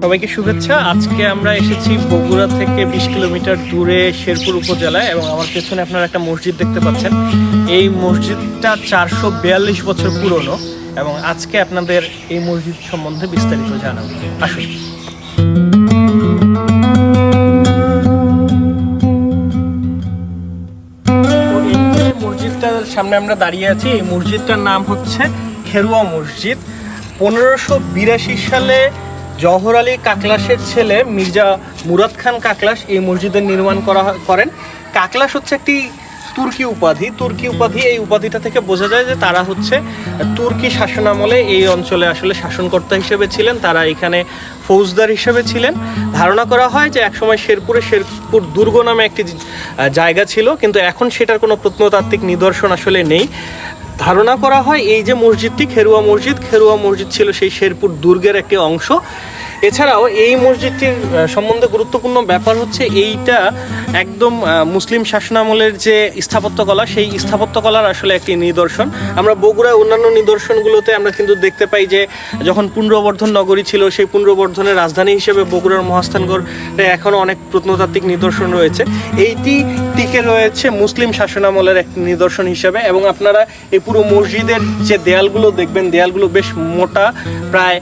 সবাইকে শুভেচ্ছা। আজকে আমরা এসেছি বগুড়া থেকে 20 কিলোমিটার দূরে শেরপুর উপজেলায় এবং আমার পেছনে আপনারা একটা মসজিদ দেখতে পাচ্ছেন। এই মসজিদটা 442 বছর পুরনো এবং আজকে আপনাদের এই মসজিদ সম্বন্ধে বিস্তারিত জানাবো। আসুন। এই মসজিদটার সামনে আমরা দাঁড়িয়ে আছি। এই মসজিদটার নাম হচ্ছে খেরুয়া মসজিদ। 1582 সালে জওহর আলী কাকলাসের ছেলে মির্জা মুরাদ খান কাকলাস এই মসজিদের নির্মাণ করেন। কাকলাস হচ্ছে একটি তুর্কি উপাধি। এই উপাধিটা থেকে বোঝা যায় যে তারা হচ্ছে তুর্কি শাসনামলে এই অঞ্চলে আসলে শাসনকর্তা হিসেবে ছিলেন। তারা এখানে ফৌজদার হিসেবে ছিলেন। ধারণা করা হয় যে একসময় শেরপুর দুর্গ নামে একটি জায়গা ছিল, কিন্তু এখন সেটার কোনো প্রত্নতাত্ত্বিক নিদর্শন আসলে নেই। ধারণা করা হয় এই যে মসজিদটি খেরুয়া মসজিদ ছিল সেই শেরপুর দুর্গের একটি অংশ। এছাড়াও এই মসজিদটির সম্বন্ধে গুরুত্বপূর্ণ ব্যাপার হচ্ছে এইটা একদম মুসলিম শাসনামলের যে স্থাপত্যকলা, সেই স্থাপত্যকলার আসলে একটি নিদর্শন। আমরা বগুড়ায় অন্যান্য নিদর্শনগুলোতে আমরা কিন্তু দেখতে পাই যে যখন পুনর্বর্ধন নগরী ছিল, সেই পুনর্বর্ধনের রাজধানী হিসেবে বগুড়ার মহাস্থানগড়ে এখনও অনেক প্রত্নতাত্ত্বিক নিদর্শন রয়েছে। এইটি টিকে রয়েছে মুসলিম শাসনামলের একটি নিদর্শন হিসেবে। এবং আপনারা এই পুরো মসজিদের যে দেয়ালগুলো দেখবেন, দেয়ালগুলো বেশ মোটা, প্রায়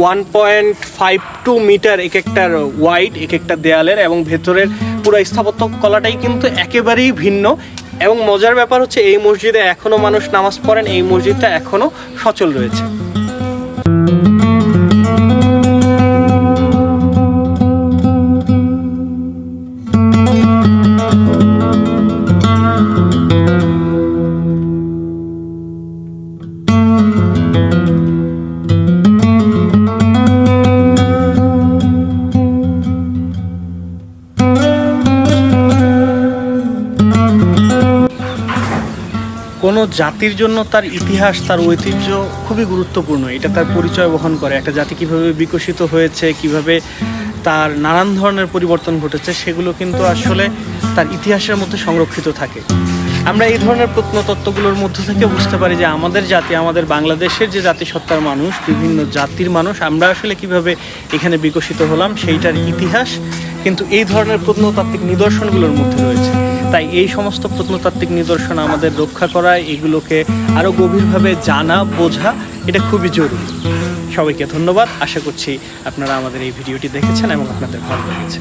1.52 মিটার এক একটার ওয়াইড এক একটা দেয়ালের, এবং ভেতরের পুরো স্থাপত্য কলাটাই কিন্তু একেবারেই ভিন্ন। এবং মজার ব্যাপার হচ্ছে এই মসজিদে এখনও মানুষ নামাজ পড়েন, এই মসজিদটা এখনও সচল রয়েছে। কোনো জাতির জন্য তার ইতিহাস, তার ঐতিহ্য খুবই গুরুত্বপূর্ণ। এটা তার পরিচয় বহন করে। একটা জাতি কীভাবে বিকশিত হয়েছে, কিভাবে তার নানান ধরনের পরিবর্তন ঘটেছে, সেগুলো কিন্তু আসলে তার ইতিহাসের মধ্যে সংরক্ষিত থাকে। আমরা এই ধরনের প্রত্নতত্ত্বগুলোর মধ্য থেকে বুঝতে পারি যে আমাদের জাতি, আমাদের বাংলাদেশের যে জাতিসত্তার মানুষ, বিভিন্ন জাতির মানুষ, আমরা আসলে কিভাবে এখানে বিকশিত হলাম, সেইটার ইতিহাস কিন্তু এই ধরনের প্রত্নতাত্ত্বিক নিদর্শনগুলোর মধ্যে রয়েছে। তাই এই সমস্ত প্রত্নতাত্ত্বিক নিদর্শন আমাদের রক্ষা করা, এগুলোকে আরও গভীরভাবে জানা, বোঝা, এটা খুবই জরুরি। সবাইকে ধন্যবাদ। আশা করছি আপনারা আমাদের এই ভিডিওটি দেখেছেন এবং আপনাদের ভালো লেগেছে।